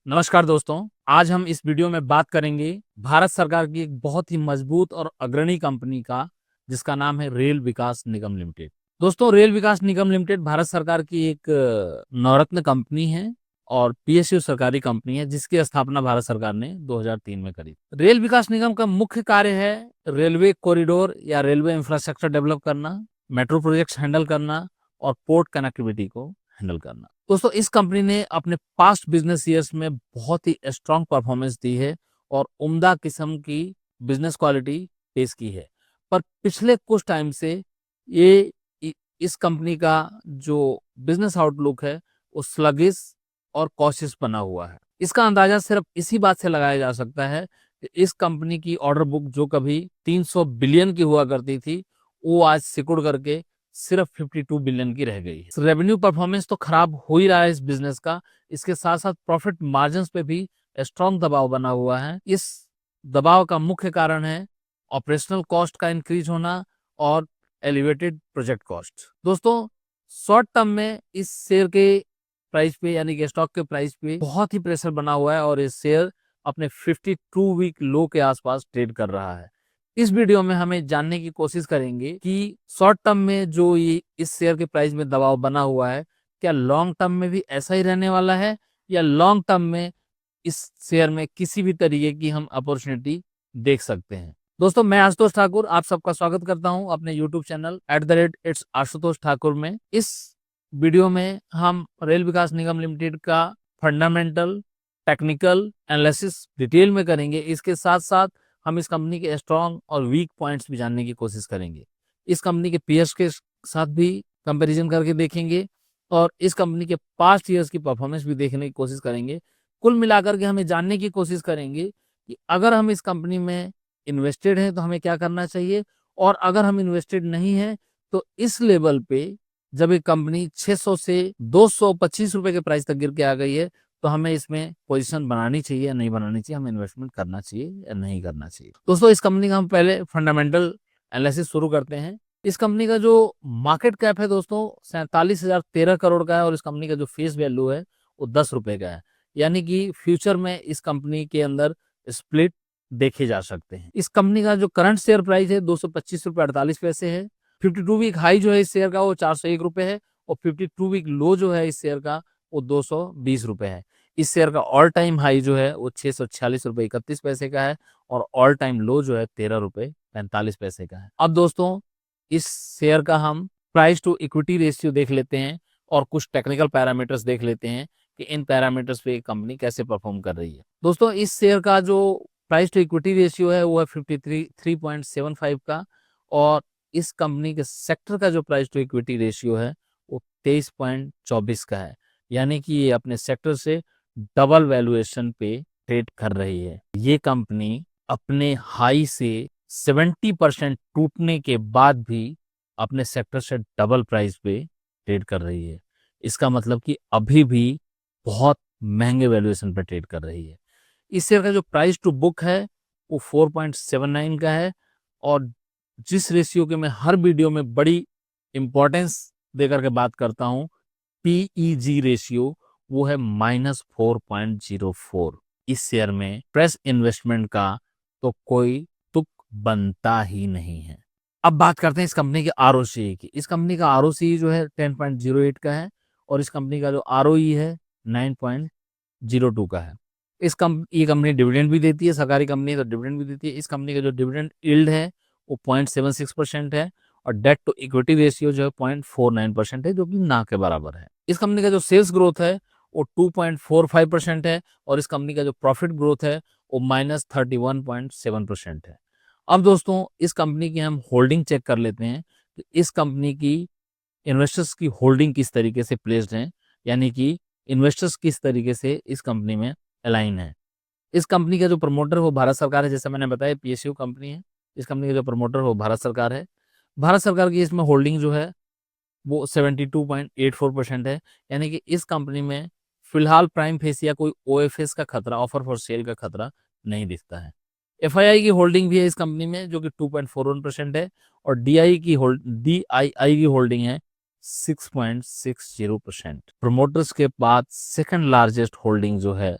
नमस्कार दोस्तों, आज हम इस वीडियो में बात करेंगे भारत सरकार की एक बहुत ही मजबूत और अग्रणी कंपनी का, जिसका नाम है रेल विकास निगम लिमिटेड। दोस्तों, रेल विकास निगम लिमिटेड भारत सरकार की एक नवरत्न कंपनी है और पीएसयू सरकारी कंपनी है, जिसकी स्थापना भारत सरकार ने 2003 में करी। रेल विकास निगम का मुख्य कार्य है रेलवे कॉरिडोर या रेलवे इंफ्रास्ट्रक्चर डेवलप करना, मेट्रो प्रोजेक्ट्स हैंडल करना और पोर्ट कनेक्टिविटी को हैंडल करना। दोस्तों, इस कंपनी ने अपने पास्ट बिजनेस ईयर्स में बहुत ही स्ट्रांग परफॉर्मेंस दी है और उम्दा किस्म की बिजनेस क्वालिटी पेश की है। पर पिछले कुछ टाइम से ये इस कंपनी का जो बिजनेस आउटलुक है वो स्लगिश और कॉशियस बना हुआ है। इसका अंदाजा सिर्फ इसी बात से लगाया जा सकता है कि इस कंपनी की ऑर्डर बुक जो कभी 300 बिलियन की हुआ करती थी, वो आज सिकुड़ करके सिर्फ 52 बिलियन की रह गई है। रेवेन्यू परफॉर्मेंस तो खराब हो ही रहा है इस बिजनेस का, इसके साथ साथ प्रॉफिट मार्जिन्स पे भी स्ट्रॉन्ग दबाव बना हुआ है। इस दबाव का मुख्य कारण है ऑपरेशनल कॉस्ट का इंक्रीज होना और एलिवेटेड प्रोजेक्ट कॉस्ट। दोस्तों, शॉर्ट टर्म में इस शेयर के प्राइस पे यानी कि स्टॉक के प्राइस पे बहुत ही प्रेशर बना हुआ है और इस शेयर अपने 52 वीक लो के आसपास ट्रेड कर रहा है। इस वीडियो में हमें जानने की कोशिश करेंगे कि शॉर्ट टर्म में जो ये इस शेयर के प्राइस में दबाव बना हुआ है, क्या लॉन्ग टर्म में भी ऐसा ही रहने वाला है या लॉन्ग टर्म में इस शेयर में किसी भी तरीके की हम अपॉर्चुनिटी देख सकते हैं। दोस्तों, मैं आशुतोष ठाकुर आप सबका स्वागत करता हूं अपने YouTube channel @it's Ashutosh Thakur में। इस वीडियो में हम रेल विकास निगम लिमिटेड का फंडामेंटल टेक्निकल एनालिसिस डिटेल में करेंगे। इसके साथ साथ हम इस कंपनी के स्ट्रॉन्ग और वीक पॉइंट्स भी जानने की कोशिश करेंगे। इस कंपनी के पीएस के साथ भी कंपैरिजन करके देखेंगे और इस कंपनी के पास्ट ईयर्स की परफॉर्मेंस भी देखने की कोशिश करेंगे। कुल मिलाकर के हमें जानने की कोशिश करेंगे कि अगर हम इस कंपनी में इन्वेस्टेड हैं तो हमें क्या करना चाहिए, और अगर हम इन्वेस्टेड नहीं हैं तो इस लेवल पे जब ये कंपनी 600 से 225 रुपए के प्राइस तक गिर के आ गई है तो हमें इसमें पोजीशन बनानी चाहिए या नहीं बनानी चाहिए, हमें इन्वेस्टमेंट करना चाहिए या नहीं करना चाहिए। दोस्तों, इस कंपनी का हम पहले फंडामेंटल एनालिसिस शुरू करते हैं। इस कंपनी का जो मार्केट कैप है दोस्तों 47,013 करोड़ का है और इस कंपनी का जो फेस वैल्यू है वो 10 रुपए का है, यानी कि फ्यूचर में इस कंपनी के अंदर स्प्लिट देखे जा सकते हैं। इस कंपनी का जो करंट शेयर प्राइस है 225 रुपए 48 पैसे है। 52 वीक हाई जो है इस शेयर का वो 401 रुपए है और 52 वीक लो जो है इस शेयर का वो 220 रुपए है। इस शेयर का ऑल टाइम हाई जो है वो 646 रुपए 31 पैसे का है और ऑल टाइम लो जो है 13 रुपए 45 पैसे का है। अब दोस्तों, इस शेयर का हम प्राइस टू इक्विटी रेशियो देख लेते हैं और कुछ टेक्निकल पैरामीटर्स देख लेते हैं कि इन पैरामीटर्स पे कंपनी कैसे परफॉर्म कर रही है। दोस्तों, इस शेयर का जो प्राइस टू इक्विटी रेशियो है वो है 53.75 का और इस कंपनी के सेक्टर का जो प्राइस टू इक्विटी रेशियो है वो 23.24 का है, यानी कि ये अपने सेक्टर से डबल वैल्यूएशन पे ट्रेड कर रही है। ये कंपनी अपने हाई से 70% टूटने के बाद भी अपने सेक्टर से डबल प्राइस पे ट्रेड कर रही है। इसका मतलब कि अभी भी बहुत महंगे वैल्यूएशन पे ट्रेड कर रही है। इस शेयर का जो प्राइस टू बुक है वो 4.79 का है और जिस रेशियो के मैं हर वीडियो में बड़ी इंपॉर्टेंस देकर के बात करता हूं, पीईजी रेशियो, वो है -4.04। इस शेयर में फ्रेश इन्वेस्टमेंट का तो कोई तुक बनता ही नहीं है। अब बात करते हैं इस कंपनी के आरओसी की। इस कंपनी का आरओसी जो है 10.08 का है और इस कंपनी का जो आरओई है 9.02 का है। ये कंपनी डिविडेंड भी देती है, सरकारी कंपनी है तो डिविडेंड भी देती है। इस कंपनी का जो डिविडेंड यील्ड है वो 0.76% है और डेट टू इक्विटी रेशियो जो है 0.49% है, जो कि ना के बराबर है। इस कंपनी का जो सेल्स ग्रोथ है वो 2.45% है और इस कंपनी का जो प्रॉफिट ग्रोथ है वो -31.7% है। अब दोस्तों, इस कंपनी की हम होल्डिंग चेक कर लेते हैं कि इस कंपनी की इन्वेस्टर्स की होल्डिंग किस तरीके से प्लेस्ड है, यानी कि इन्वेस्टर्स किस तरीके से इस कंपनी में अलाइन है। इस कंपनी का जो प्रमोटर है वो भारत सरकार है, जैसे मैंने बताया पीएसयू कंपनी है। इस कंपनी का जो प्रमोटर है वो भारत सरकार है। भारत सरकार की इसमें होल्डिंग जो है वो 72.84% है, यानी कि इस कंपनी में फिलहाल प्राइम फेस या कोई ओएफएस का खतरा, ऑफर फॉर सेल का खतरा नहीं दिखता है। एफआईआई की होल्डिंग भी है इस कंपनी में जो कि 2.41% है और डीआईआई की होल्डिंग है 6.60%। प्रमोटर्स के बाद सेकंड लार्जेस्ट होल्डिंग जो है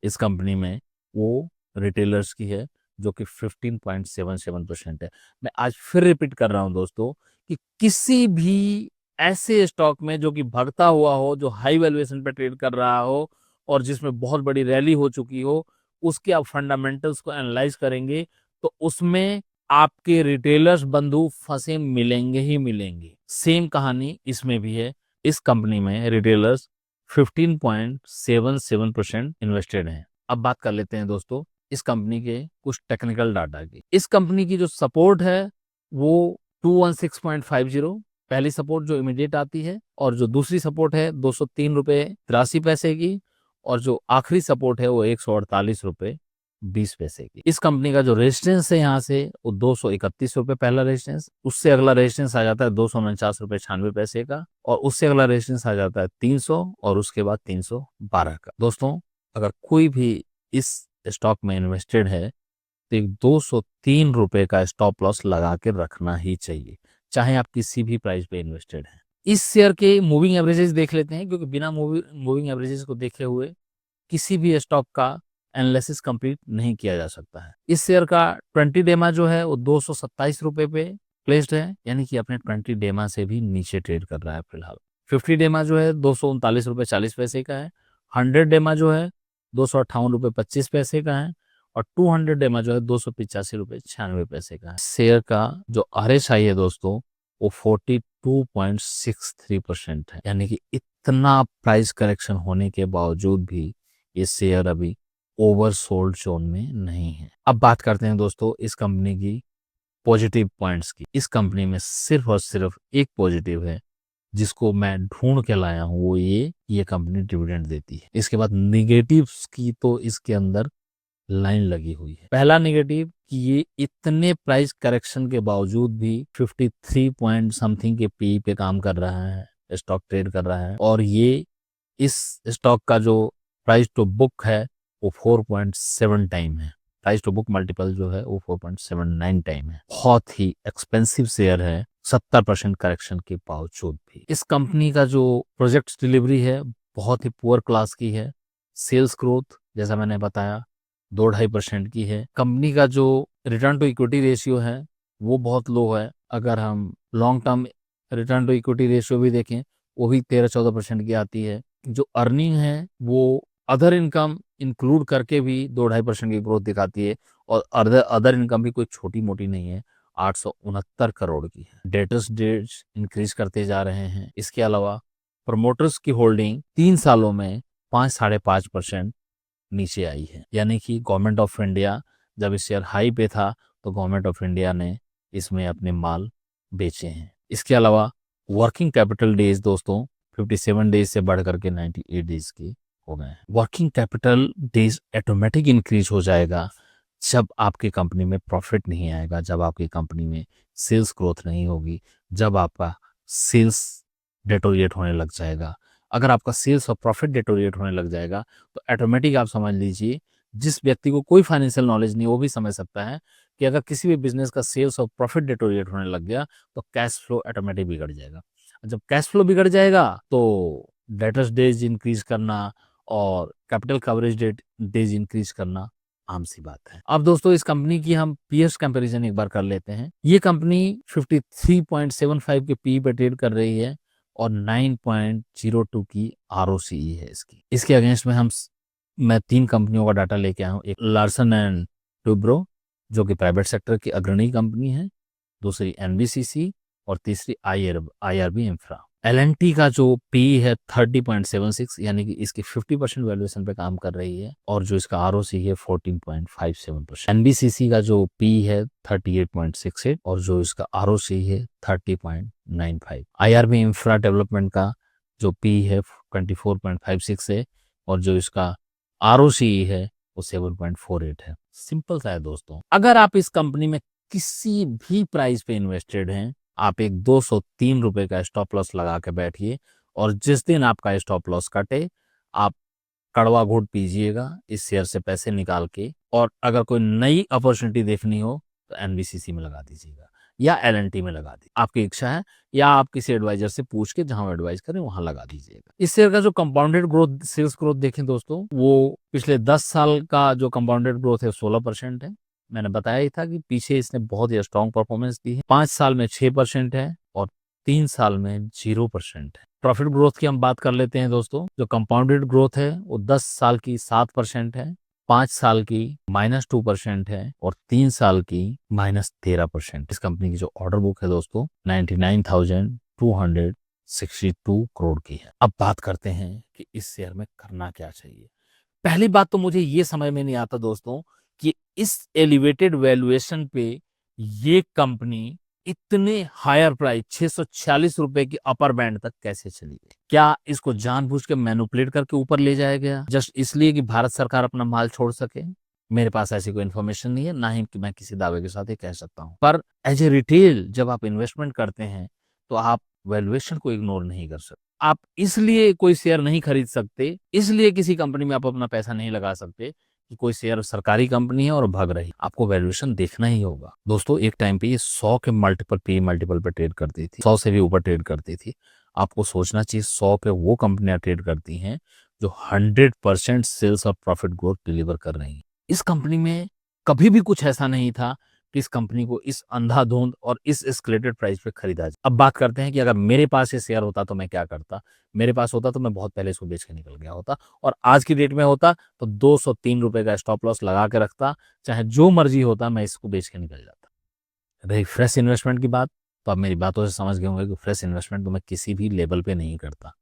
इस कंपनी में वो रिटेलर्स की है जो कि 15.77% है। मैं आज फिर रिपीट कर रहा हूं दोस्तों कि किसी भी ऐसे स्टॉक में जो कि भागता हुआ हो, जो हाई वैल्यूएशन पे ट्रेड कर रहा हो और जिसमें बहुत बड़ी रैली हो चुकी हो, उसके आप फंडामेंटल्स को एनालाइज करेंगे तो उसमें आपके रिटेलर्स बंधु फंसे मिलेंगे ही मिलेंगे। सेम कहानी इसमें भी है। इस कंपनी में रिटेलर्स 15.77% इन्वेस्टेड हैं। अब बात कर लेते हैं दोस्तों इस कंपनी के कुछ टेक्निकल डाटा की। इस कंपनी की जो सपोर्ट है वो 216.50 पहली सपोर्ट जो इमीडिएट आती है, और जो दूसरी सपोर्ट है 203 रुपए 83 पैसे की, और जो आखिरी सपोर्ट है वो 148 रुपए 20 पैसे की। इस कंपनी का जो रेजिस्टेंस है यहाँ से वो 231 रुपए पहला रेजिस्टेंस, उससे अगला रेजिस्टेंस आ जाता है 249 रुपए 96 पैसे का, और उससे अगला रेजिस्टेंस आ जाता है 300, और उसके बाद 312 का। दोस्तों अगर कोई भी इस स्टॉक में इन्वेस्टेड है तो 203 रुपए का स्टॉप लॉस लगा के रखना ही चाहिए, चाहे आप किसी भी प्राइस पे इन्वेस्टेड हैं। इस शेयर के मूविंग एवरेजेस देख लेते हैं, क्योंकि बिना मूविंग एवरेजेस को देखे हुए किसी भी स्टॉक का एनालिसिस कंप्लीट नहीं किया जा सकता है। इस शेयर का 20 डेमा जो है वो 227 रुपए पे प्लेस्ड है, यानी कि अपने 20 डेमा से भी नीचे ट्रेड कर रहा है फिलहाल। 50 डेमा जो है 239 रुपए 40 पैसे का है। 100 डेमा जो है 258 रुपए 25 पैसे का है, और 200 डेमा जो है 285 रुपए 96 पैसे का है। शेयर का जो RSI है दोस्तों वो 42.63% है, यानी कि इतना प्राइस करेक्शन होने के बावजूद भी ये शेयर अभी ओवरसोल्ड जोन में नहीं है। अब बात करते हैं दोस्तों इस कंपनी की पॉजिटिव पॉइंट्स की। इस कंपनी में सिर्फ और सिर्फ एक पॉजिटिव है जिसको मैं ढूंढ के लाया हूं, वो ये कंपनी डिविडेंड देती है। इसके बाद निगेटिव्स की तो इसके अंदर लाइन लगी हुई है। पहला नेगेटिव कि ये इतने प्राइस करेक्शन के बावजूद भी 53 पॉइंट समथिंग के पी पे काम कर रहा है, स्टॉक ट्रेड कर रहा है, और ये इस स्टॉक का जो प्राइस टू बुक है वो 4.7 टाइम है। प्राइस टू बुक मल्टीपल जो है वो 4.79 टाइम है। बहुत ही एक्सपेंसिव शेयर है 70% करेक्शन के बावजूद भी। इस कंपनी का जो प्रोजेक्ट डिलीवरी है बहुत ही पुअर क्लास की है। सेल्स ग्रोथ जैसा मैंने बताया 2-2.5% की है। कंपनी का जो रिटर्न टू इक्विटी रेशियो है वो बहुत लो है। अगर हम long term return to equity ratio भी देखें वो भी 13-14% की आती है। जो अर्निंग है वो अदर इनकम इंक्लूड करके भी 2-2.5% की ग्रोथ दिखाती है, और अदर इनकम भी कोई छोटी मोटी नहीं है, 869 करोड़ की है। डेटर्स डेट्स इंक्रीज करते जा रहे हैं। इसके अलावा प्रमोटर्स की होल्डिंग 3 सालों में 5-5.5% नीचे आई है, यानी कि गवर्नमेंट ऑफ इंडिया जब इस शेयर हाई पे था तो गवर्नमेंट ऑफ इंडिया ने इसमें अपने माल बेचे हैं। इसके अलावा वर्किंग कैपिटल डेज दोस्तों 57 डेज से बढ़ करके 98 डेज के हो गए हैं। Working capital days automatic increase हो जाएगा जब आपकी कंपनी में प्रॉफिट नहीं आएगा, जब आपकी कंपनी में सेल्स ग्रोथ नहीं होगी, जब आपका सेल्स डेटोरिएट होने लग जाएगा। अगर आपका सेल्स और प्रॉफिट डेटोरिएट होने लग जाएगा तो ऑटोमेटिक आप समझ लीजिए, जिस व्यक्ति को कोई फाइनेंशियल नॉलेज नहीं वो भी समझ सकता है कि अगर किसी भी बिजनेस का सेल्स और प्रॉफिट डेटोरिएट होने लग गया तो कैश फ्लो ऑटोमेटिक बिगड़ जाएगा। जब कैश फ्लो बिगड़ जाएगा तो डेटर्स डेज इंक्रीज करना और कैपिटल कवरेज डेज इंक्रीज करना आम सी बात है। अब दोस्तों इस कंपनी की हम पीएस कंपैरिजन एक बार कर लेते हैं। ये कंपनी 53.75 के पी पे ट्रेड कर रही है और 9.02 की ROCE है इसकी। इसके अगेंस्ट में मैं 3 कंपनियों का डाटा लेके आया हूँ। एक लार्सन एंड टुब्रो जो कि प्राइवेट सेक्टर की अग्रणी कंपनी है, दूसरी NBCC और तीसरी IRB इंफ्रा। L&T का जो पी है 30.76, यानी कि इसकी 50% वैल्यूएशन पे काम कर रही है, और जो इसका ROC है 14.57%। NBCC का जो पी है 38.68 और जो इसका ROC है 30.95। IRB इंफ्रा डेवलपमेंट का जो पी है 24.56 है, और जो इसका ROC है वो 7.48 है। सिंपल सा है दोस्तों। अगर आप इस कंपनी में किसी भी प्राइस पे इन्वेस्टेड हैं, आप एक 203 रुपए का स्टॉप लॉस लगा के बैठिए, और जिस दिन आपका स्टॉप लॉस कटे आप कड़वा घूंट पीजिएगा इस शेयर से पैसे निकाल के, और अगर कोई नई अपॉर्चुनिटी देखनी हो तो NBCC में लगा दीजिएगा। या L&T में लगा दी, आपकी इच्छा है, या आप किसी एडवाइजर से पूछ के जहां एडवाइस करें वहां लगा दीजिएगा। इस शेयर का जो कंपाउंडेड ग्रोथ, सेल्स ग्रोथ देखें दोस्तों, वो पिछले 10 साल का जो कंपाउंडेड ग्रोथ है 16% है। मैंने बताया ही था कि पीछे इसने बहुत ही स्ट्रॉन्ग परफॉर्मेंस दी है। 5 साल में 6% है और 3 साल में 0% है। प्रॉफिट ग्रोथ की हम बात कर लेते हैं दोस्तों। जो कंपाउंडेड ग्रोथ है वो 10 साल की 7% है, 5 साल की -2% है और 3 साल की -13%। इस कंपनी की जो ऑर्डर बुक है दोस्तों 99,262 करोड़ की है। अब बात करते हैं कि इस शेयर में करना क्या चाहिए। पहली बात तो मुझे ये समझ में नहीं आता दोस्तों कि इस एलिवेटेड वैल्यूएशन पे ये कंपनी इतने हायर प्राइस 646 रुपए की अपर बैंड तक कैसे चली गई। क्या इसको जानबूझ के मैनिपुलेट करके ऊपर ले जाया गया जस्ट इसलिए कि भारत सरकार अपना माल छोड़ सके? मेरे पास ऐसी कोई इन्फॉर्मेशन नहीं है, ना ही कि मैं किसी दावे के साथ ये कह सकता हूं। पर एज ए रिटेल जब आप इन्वेस्टमेंट करते हैं तो आप वैल्यूएशन को इग्नोर नहीं कर सकते। आप इसलिए कोई शेयर नहीं खरीद सकते, इसलिए किसी कंपनी में आप अपना पैसा नहीं लगा सकते कि कोई शेयर सरकारी कंपनी है और भाग रही। आपको वैल्यूएशन देखना ही होगा। दोस्तों एक टाइम पे ये 100 के मल्टीपल पे ट्रेड करती थी, 100 से भी ऊपर ट्रेड करती थी। आपको सोचना चाहिए 100 पे वो कंपनियां ट्रेड करती हैं जो 100% सेल्स और प्रॉफिट ग्रोथ डिलीवर कर रही हैं। इस कंपनी में कभी भी कुछ ऐसा नहीं था कि इस कंपनी को इस अंधाधुंध और इस एस्केलेटेड प्राइस पे खरीदा जाए। अब बात करते हैं कि अगर मेरे पास ये शेयर होता तो मैं क्या करता। मेरे पास होता तो मैं बहुत पहले इसको बेच के निकल गया होता, और आज की डेट में होता तो 203 रुपए का स्टॉप लॉस लगा के रखता, चाहे जो मर्जी होता मैं इसको बेच के निकल जाता। रही फ्रेश इन्वेस्टमेंट की बात, तो आप मेरी बातों से समझ गए होंगे कि फ्रेश इन्वेस्टमेंट तो मैं किसी भी लेवल पे नहीं करता।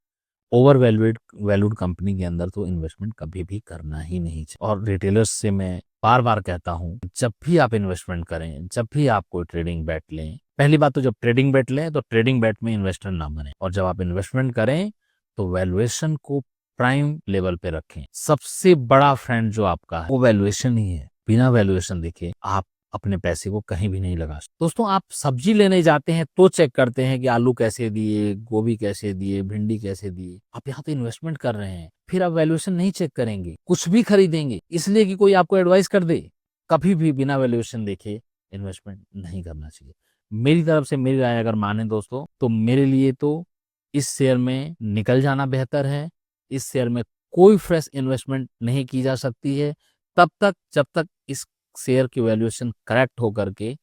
ओवर वैल्यूड कंपनी के अंदर तो इन्वेस्टमेंट कभी भी करना ही नहीं चाहिए। और रिटेलर्स से मैं बार बार कहता हूँ, जब भी आप इन्वेस्टमेंट करें, जब भी आप कोई ट्रेडिंग बेट लें, पहली बात तो जब ट्रेडिंग बेट लें तो ट्रेडिंग बेट में इन्वेस्टर ना बने, और जब आप इन्वेस्टमेंट करें तो वैल्यूएशन को प्राइम लेवल पे रखें। सबसे बड़ा फ्रेंड जो आपका है वो वैल्यूएशन ही है। बिना वैल्यूएशन देखे आप अपने पैसे को कहीं भी नहीं लगा सकते। दोस्तों आप सब्जी लेने जाते हैं तो चेक करते हैं कि आलू कैसे दिए, गोभी कैसे दिए, भिंडी कैसे दिए। आप यहाँ तो इन्वेस्टमेंट कर रहे हैं, फिर आप वैल्यूएशन नहीं चेक करेंगे, कुछ भी खरीदेंगे इसलिए कि कोई आपको एडवाइस कर दे। कभी भी बिना वैल्यूएशन देखे इन्वेस्टमेंट नहीं करना चाहिए। मेरी तरफ से मेरी राय अगर माने दोस्तों, तो मेरे लिए तो इस शेयर में निकल जाना बेहतर है। इस शेयर में कोई फ्रेश इन्वेस्टमेंट नहीं की जा सकती है तब तक जब तक इस शेयर की वैल्यूएशन करेक्ट होकर के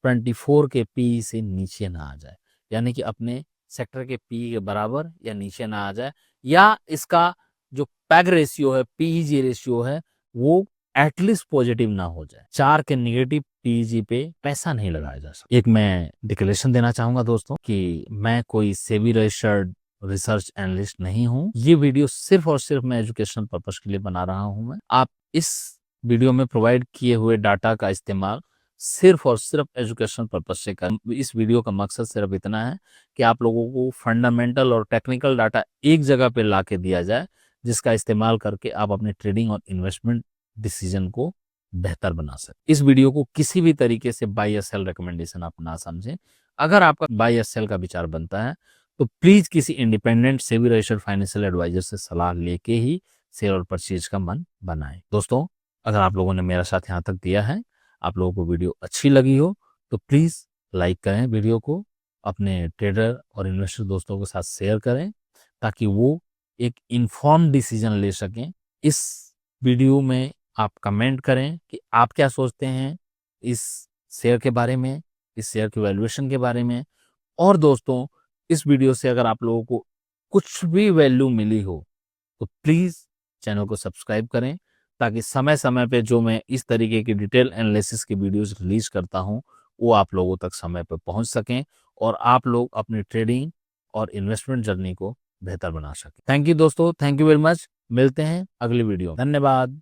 24 के पी से नीचे ना आ जाए, यानी कि अपने सेक्टर के पी के बराबर या नीचे ना आ जाए, या इसका जो पैग रेशियो है, पीईजी रेशियो है, वो एटलीस्ट पॉजिटिव ना हो जाए। 4 के नेगेटिव पीईजी पे पैसा नहीं लगाया जा सकता। एक मैं डिक्लेरेशन देना चाहूंगा दोस्तों कि मैं कोई सेबी रजिस्टर्ड रिसर्च एनालिस्ट नहीं हूं। ये वीडियो सिर्फ और सिर्फ मैं एजुकेशनल पर्पस के लिए बना रहा हूं। मैं आप इस वीडियो में प्रोवाइड किए हुए डाटा का इस्तेमाल सिर्फ और सिर्फ एजुकेशनल पर्पस से करें। इस वीडियो का मकसद सिर्फ इतना है कि आप लोगों को फंडामेंटल और टेक्निकल डाटा एक जगह पे ला के दिया जाए, जिसका इस्तेमाल करके आप अपने ट्रेडिंग और इन्वेस्टमेंट डिसीजन को बेहतर बना सकते। इस वीडियो को किसी भी तरीके से बाय या सेल रिकमेंडेशन आप ना समझें। अगर आपका बाय या सेल का विचार बनता है तो प्लीज किसी independent SEBI registered financial advisor से सलाह लेके ही सेल और परचेज का मन बनाएं। दोस्तों अगर आप लोगों ने मेरा साथ यहाँ तक दिया है, आप लोगों को वीडियो अच्छी लगी हो तो प्लीज लाइक करें, वीडियो को अपने ट्रेडर और इन्वेस्टर दोस्तों के साथ शेयर करें ताकि वो एक इन्फॉर्म डिसीजन ले सकें। इस वीडियो में आप कमेंट करें कि आप क्या सोचते हैं इस शेयर के बारे में, इस शेयर की वैल्यूएशन के बारे में। और दोस्तों इस वीडियो से अगर आप लोगों को कुछ भी वैल्यू मिली हो तो प्लीज चैनल को सब्सक्राइब करें ताकि समय समय पे जो मैं इस तरीके की डिटेल एनालिसिस की वीडियोस रिलीज करता हूं वो आप लोगों तक समय पर पहुंच सकें और आप लोग अपनी ट्रेडिंग और इन्वेस्टमेंट जर्नी को बेहतर बना सकें। थैंक यू दोस्तों, थैंक यू वेरी मच। मिलते हैं अगली वीडियो। धन्यवाद।